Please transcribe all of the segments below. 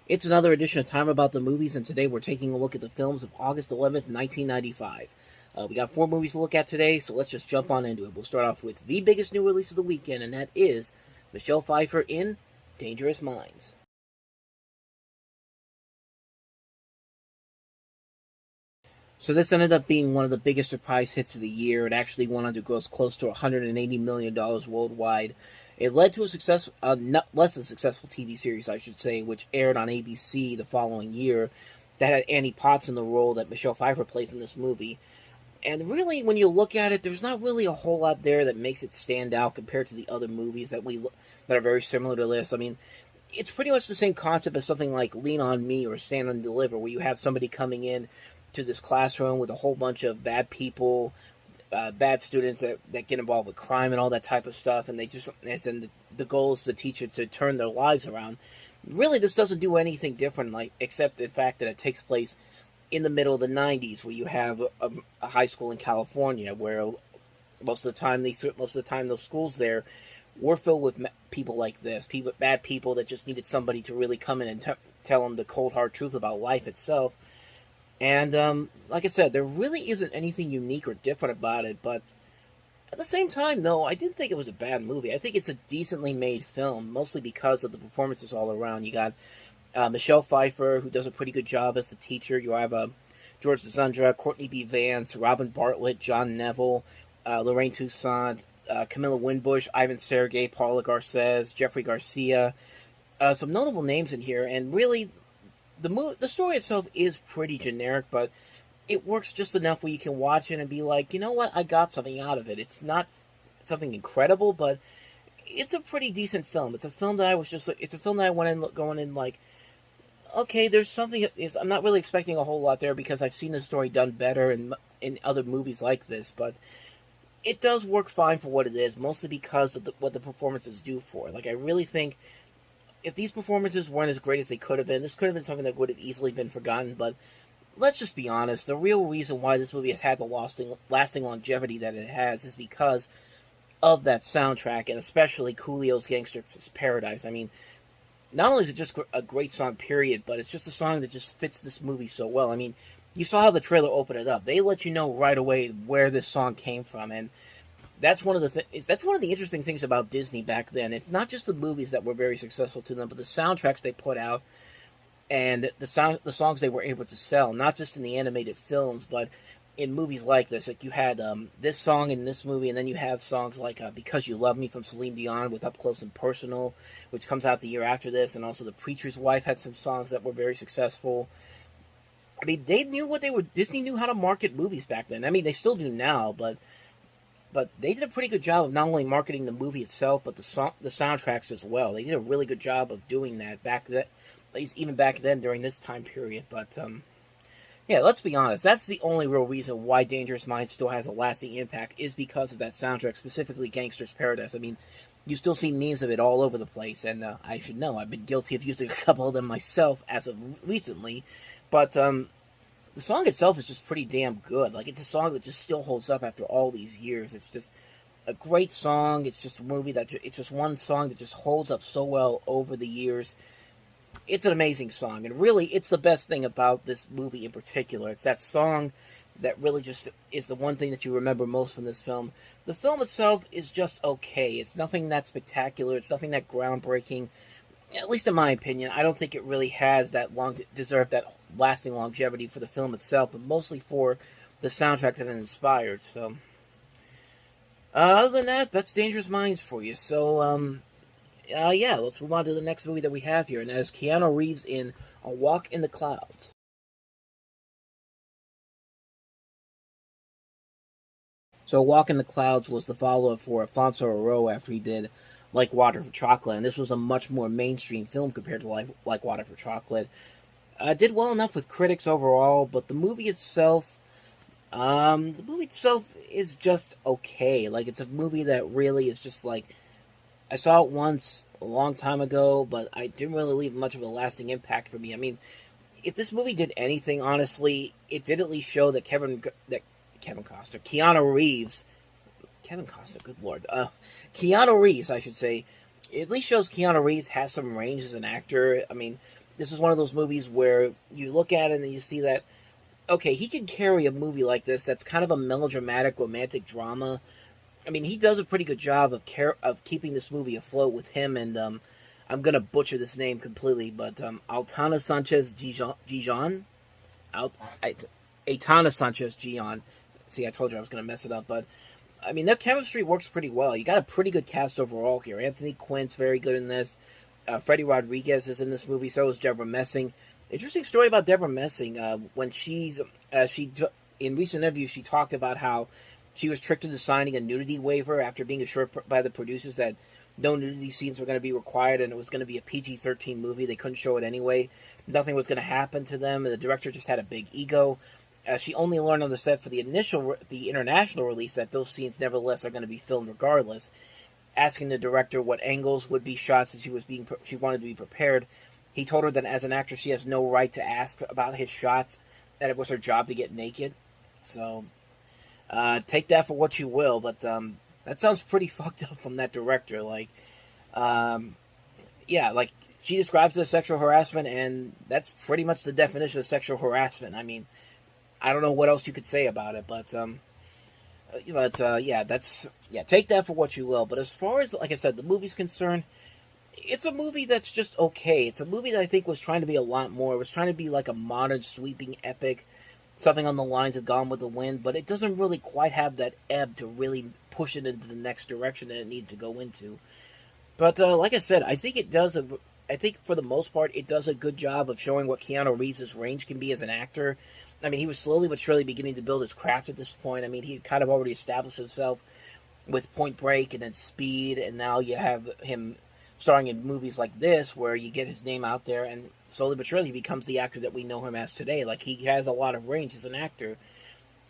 It's another edition of Time About the Movies, and today we're taking a look at the films of August 11th, 1995. We got 4 movies to look at today, so let's just jump on into it. We'll start off with the biggest new release of the weekend, and that is Michelle Pfeiffer in Dangerous Minds. So this ended up being one of the biggest surprise hits of the year. It actually went on to gross close to $180 million worldwide. It led to a not less than successful TV series, I should say, which aired on ABC the following year. That had Annie Potts in the role that Michelle Pfeiffer plays in this movie. And really, when you look at it, there's not really a whole lot there that makes it stand out compared to the other movies that are very similar to this. I mean, it's pretty much the same concept as something like Lean on Me or Stand and Deliver, where you have somebody coming in to this classroom with a whole bunch of bad people, bad students that get involved with crime and all that type of stuff, and the goal is for the teacher to turn their lives around. Really, this doesn't do anything different, except the fact that it takes place in the middle of the '90s, where you have a high school in California, where most of the time those schools there were filled with people like this, bad people that just needed somebody to really come in and tell them the cold hard truth about life itself. And like I said, there really isn't anything unique or different about it, but at the same time, though, I didn't think it was a bad movie. I think it's a decently made film, mostly because of the performances all around. You got Michelle Pfeiffer, who does a pretty good job as the teacher. You have George Zundra, Courtney B. Vance, Robin Bartlett, John Neville, Lorraine Toussaint, Camilla Winbush, Ivan Sergei, Paula Garces, Jeffrey Garcia. Some notable names in here, and really, the story itself is pretty generic, but it works just enough where you can watch it and be like, you know what, I got something out of it. It's not something incredible, but it's a pretty decent film. It's a film that I went in going in like, okay, there's something. I'm not really expecting a whole lot there because I've seen the story done better in other movies like this, but it does work fine for what it is, mostly because of what the performances do for it. Like, I really think if these performances weren't as great as they could have been, this could have been something that would have easily been forgotten, but let's just be honest, the real reason why this movie has had the lasting longevity that it has is because of that soundtrack, and especially Coolio's Gangster's Paradise. I mean, not only is it just a great song, period, but it's just a song that just fits this movie so well. I mean, you saw how the trailer opened it up. They let you know right away where this song came from, and that's one of the interesting things about Disney back then. It's not just the movies that were very successful to them, but the soundtracks they put out and the songs they were able to sell, not just in the animated films, but in movies like this. Like, you had this song in this movie, and then you have songs like Because You Love Me from Celine Dion with Up Close and Personal, which comes out the year after this, and also The Preacher's Wife had some songs that were very successful. I mean, Disney knew how to market movies back then. I mean, they still do now, but they did a pretty good job of not only marketing the movie itself, but the soundtracks as well. They did a really good job of doing that even back then during this time period. But yeah, let's be honest. That's the only real reason why Dangerous Minds still has a lasting impact, is because of that soundtrack, specifically Gangster's Paradise. I mean, you still see memes of it all over the place, and I should know. I've been guilty of using a couple of them myself as of recently, but the song itself is just pretty damn good. Like, it's a song that just still holds up after all these years. It's just a great song. It's just it's just one song that just holds up so well over the years. It's an amazing song, and really, it's the best thing about this movie in particular. It's that song that really just is the one thing that you remember most from this film. The film itself is just okay. It's nothing that spectacular. It's nothing that groundbreaking. At least in my opinion, I don't think it really has deserved that lasting longevity for the film itself, but mostly for the soundtrack that it inspired. So, other than that, that's Dangerous Minds for you. So, yeah, let's move on to the next movie that we have here, and that is Keanu Reeves in A Walk in the Clouds. So, A Walk in the Clouds was the follow-up for Alfonso Arroyo after he did Like Water for Chocolate, and this was a much more mainstream film compared to Like Water for Chocolate. Did well enough with critics overall, but the movie itself is just okay. Like, it's a movie that really is just like, I saw it once a long time ago, but I didn't really leave much of a lasting impact for me. I mean, if this movie did anything, honestly, it did at least show that Keanu Reeves, Kevin Costner, good lord, Keanu Reeves, I should say, it at least shows Keanu Reeves has some range as an actor. I mean, this is one of those movies where you look at it and you see that, okay, he can carry a movie like this that's kind of a melodramatic romantic drama. I mean, he does a pretty good job of keeping this movie afloat with him and I'm gonna butcher this name completely, but Altana Sanchez Gijon, Alt, Aitana Sanchez Gion. See, I told you I was gonna mess it up, but I mean, their chemistry works pretty well. You got a pretty good cast overall here. Anthony Quinn's very good in this. Freddie Rodriguez is in this movie. So is Deborah Messing. Interesting story about Deborah Messing. When in recent interviews, she talked about how she was tricked into signing a nudity waiver after being assured by the producers that no nudity scenes were going to be required and it was going to be a PG-13 movie. They couldn't show it anyway. Nothing was going to happen to them. The director just had a big ego. She only learned on the set for the international release that those scenes nevertheless are going to be filmed regardless. Asking the director what angles would be shot since she wanted to be prepared, he told her that as an actress she has no right to ask about his shots, that it was her job to get naked. So take that for what you will, but that sounds pretty fucked up from that director. Like, yeah, like she describes it as sexual harassment, and that's pretty much the definition of sexual harassment. I mean, I don't know what else you could say about it, but yeah, take that for what you will. But as far as, like I said, the movie's concerned, it's a movie that's just okay. It's a movie that I think was trying to be a lot more. It was trying to be like a modern sweeping epic, something on the lines of Gone with the Wind, but it doesn't really quite have that ebb to really push it into the next direction that it needed to go into. But like I said, I think it does. I think for the most part, it does a good job of showing what Keanu Reeves' range can be as an actor. I mean, he was slowly but surely beginning to build his craft at this point. I mean, he kind of already established himself with Point Break and then Speed, and now you have him starring in movies like this where you get his name out there, and slowly but surely he becomes the actor that we know him as today. Like, he has a lot of range as an actor,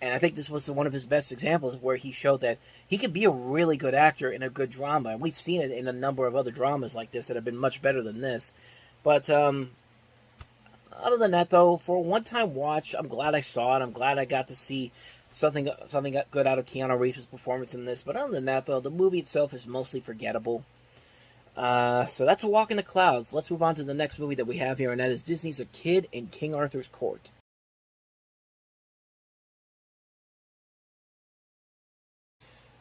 and I think this was one of his best examples where he showed that he could be a really good actor in a good drama, and we've seen it in a number of other dramas like this that have been much better than this. But other than that, though, for a one-time watch, I'm glad I saw it. I'm glad I got to see something good out of Keanu Reeves' performance in this. But other than that, though, the movie itself is mostly forgettable. So that's A Walk in the Clouds. Let's move on to the next movie that we have here, and that is Disney's A Kid in King Arthur's Court.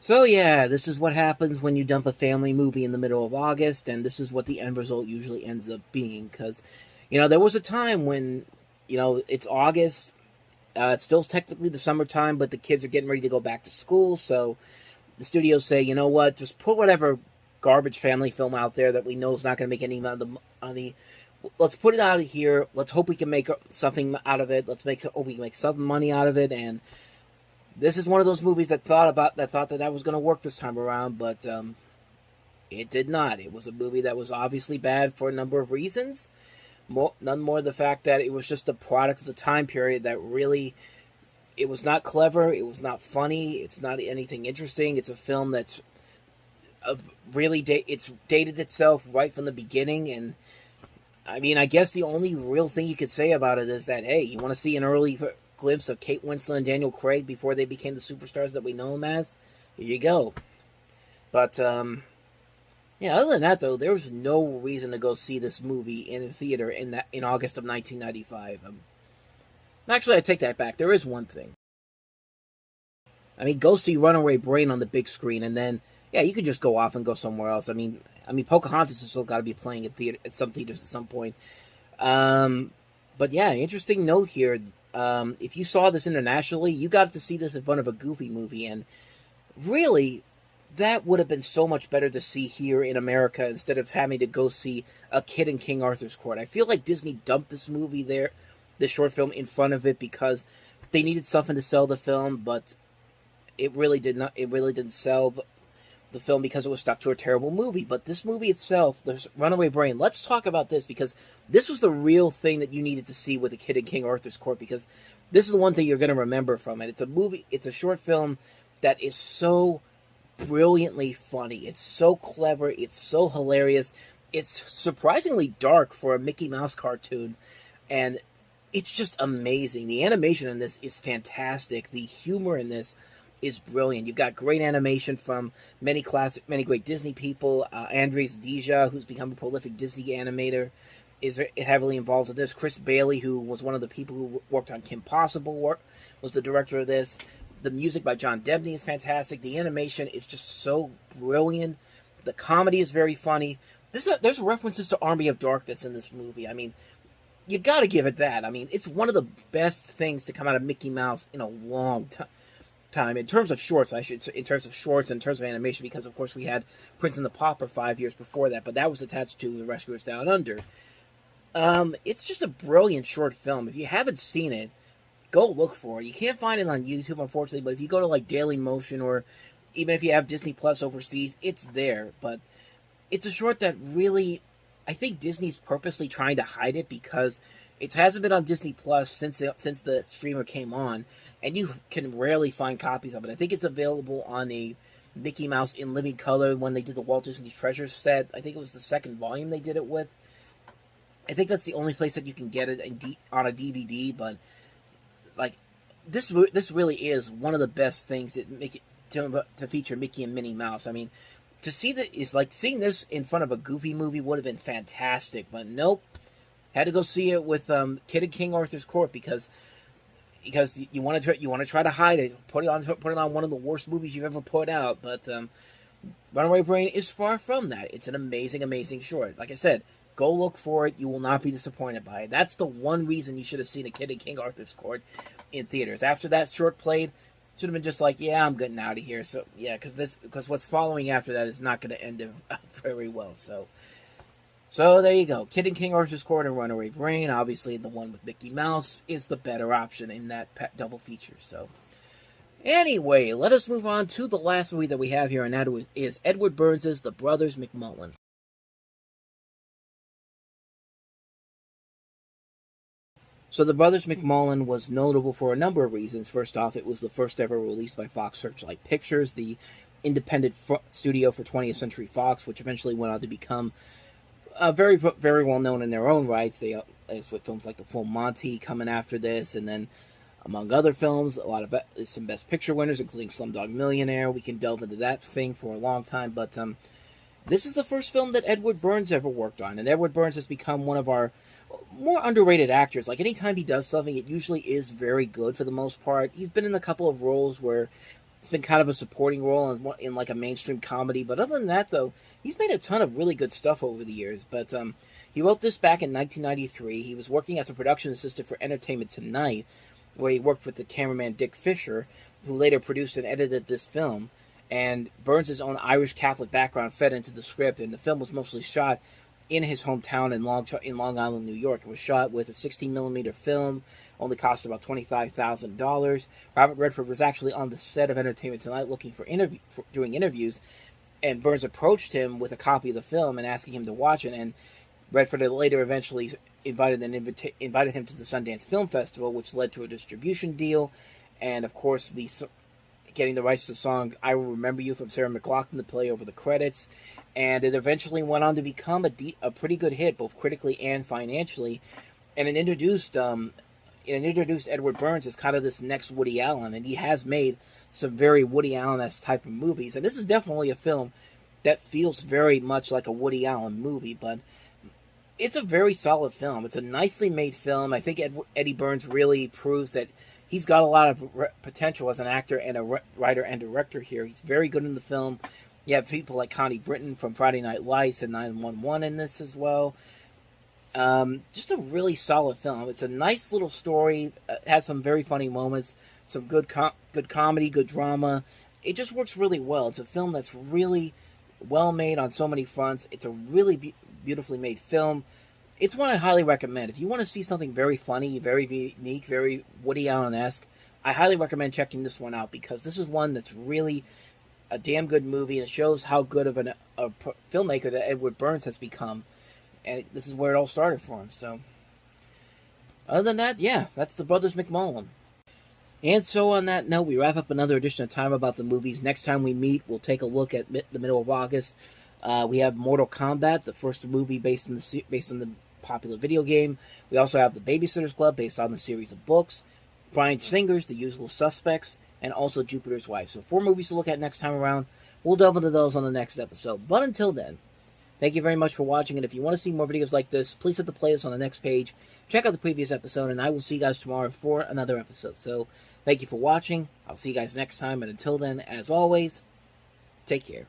So yeah, this is what happens when you dump a family movie in the middle of August, and this is what the end result usually ends up being. Because, there was a time when, it's August, it's still technically the summertime, but the kids are getting ready to go back to school, so the studios say, you know what, just put whatever garbage family film out there that we know is not going to make any money. Let's put it out of here. Let's hope we can make something out of it. Hope we can make some money out of it, and this is one of those movies that thought that was going to work this time around, but it did not. It was a movie that was obviously bad for a number of reasons. None more the fact that it was just a product of the time period that really, it was not clever, it was not funny, it's not anything interesting. It's a film that's it's dated itself right from the beginning, and I mean, I guess the only real thing you could say about it is that, hey, you want to see an early glimpse of Kate Winslet and Daniel Craig before they became the superstars that we know them as? Here you go. But yeah, other than that, though, there was no reason to go see this movie in a theater in August of 1995. Actually, I take that back. There is one thing. I mean, go see Runaway Brain on the big screen, and then yeah, you could just go off and go somewhere else. I mean, Pocahontas has still got to be playing at some theaters at some point. But yeah, interesting note here. If you saw this internationally, you got to see this in front of a Goofy movie, and really, that would have been so much better to see here in America instead of having to go see A Kid in King Arthur's Court. I feel like Disney dumped this short film in front of it because they needed something to sell the film, but it really didn't sell the film because it was stuck to a terrible movie. But this movie itself, the Runaway Brain, let's talk about this, because this was the real thing that you needed to see with A Kid in King Arthur's Court, because this is the one thing you're going to remember from it. It's a short film that is so brilliantly funny. It's so clever. It's so hilarious. It's surprisingly dark for a Mickey Mouse cartoon, and it's just amazing. The animation in this is fantastic. The humor in this is brilliant. You've got great animation from many great Disney people. Andres Deja, who's become a prolific Disney animator. is heavily involved in this. Chris Bailey, who was one of the people who worked on Kim Possible, was the director of this. The music by John Debney is fantastic. The animation is just so brilliant. The comedy is very funny. There's references to Army of Darkness in this movie. I mean, you got to give it that. I mean, it's one of the best things to come out of Mickey Mouse in a long time. In terms of shorts, I should say, in terms of shorts, in terms of animation, because of course we had Prince and the Pauper 5 years before that, but that was attached to The Rescuers Down Under. It's just a brilliant short film. If you haven't seen it, go look for it. You can't find it on YouTube, unfortunately, but if you go to like Daily Motion, or even if you have Disney Plus overseas, it's there. But it's a short that really, I think Disney's purposely trying to hide it, because it hasn't been on Disney Plus since the streamer came on, and you can rarely find copies of it. I think it's available on a Mickey Mouse in living color when they did the Walt Disney Treasures set. I think it was the second volume they did it with. I think that's the only place that you can get it on a DVD. But like this really is one of the best things that make it to feature Mickey and Minnie Mouse. I mean, to see that is like seeing this in front of a Goofy movie would have been fantastic, but nope. Had to go see it with Kid in King Arthur's Court because you want to try to hide it, put it on one of the worst movies you've ever put out. But Runaway Brain is far from that. It's an amazing short. Like I said, go look for it. You will not be disappointed by it. That's the one reason you should have seen A Kid in King Arthur's Court in theaters. After that short played, should have been just like, yeah, I'm getting out of here. So yeah, because what's following after that is not going to end very well. So there you go. Kid in King Arthur's Court and Runaway Brain. Obviously, the one with Mickey Mouse is the better option in that double feature. So anyway, let us move on to the last movie that we have here, and that is Edward Burns' The Brothers McMullen. So The Brothers McMullen was notable for a number of reasons. First off, it was the first ever released by Fox Searchlight Pictures, the independent studio for 20th Century Fox, which eventually went on to become very well known in their own rights. It's with films like The Full Monty coming after this, and then among other films, a lot of some Best Picture winners, including Slumdog Millionaire. We can delve into that thing for a long time, but this is the first film that Edward Burns ever worked on, and Edward Burns has become one of our more underrated actors. Like, anytime he does something, it usually is very good for the most part. He's been in a couple of roles where it's been kind of a supporting role in like a mainstream comedy, but other than that, though, he's made a ton of really good stuff over the years. But he wrote this back in 1993. He was working as a production assistant for Entertainment Tonight, where he worked with the cameraman Dick Fisher, who later produced and edited this film. And Burns' own Irish Catholic background fed into the script, and the film was mostly shot in his hometown in Long Island, New York. It was shot with a 16mm film, only cost about $25,000. Robert Redford was actually on the set of Entertainment Tonight looking for doing interviews, and Burns approached him with a copy of the film and asking him to watch it, and Redford later eventually invited him to the Sundance Film Festival, which led to a distribution deal, and of course getting the rights to the song I Will Remember You from Sarah McLachlan to play over the credits. And it eventually went on to become a pretty good hit, both critically and financially. And it introduced Edward Burns as kind of this next Woody Allen, and he has made some very Woody Allen-esque type of movies. And this is definitely a film that feels very much like a Woody Allen movie, but it's a very solid film. It's a nicely made film. I think Eddie Burns really proves that he's got a lot of potential as an actor and a writer and director here. He's very good in the film. You have people like Connie Britton from Friday Night Lights and 911 in this as well. Just a really solid film. It's a nice little story. It has some very funny moments, some good comedy, good drama. It just works really well. It's a film that's really well made on so many fronts. It's a really beautifully made film. It's one I highly recommend. If you want to see something very funny, very unique, very Woody Allen-esque, I highly recommend checking this one out, because this is one that's really a damn good movie, and it shows how good of a filmmaker that Edward Burns has become. And this is where it all started for him. So, other than that, yeah, that's The Brothers McMullen. And so on that note, we wrap up another edition of Time About the Movies. Next time we meet, we'll take a look at the middle of August. We have Mortal Kombat, the first movie based on the popular video game. We also have The Babysitter's Club, based on the series of books. Bryan Singer's The Usual Suspects, and also Jupiter's Wife. So 4 movies to look at next time around. We'll delve into those on the next episode. But until then, Thank you very much for watching, and if you want to see more videos like this, please hit the playlist on the next page. Check out the previous episode, and I will see you guys tomorrow for another episode. So, thank you for watching. I'll see you guys next time, and until then, as always, take care.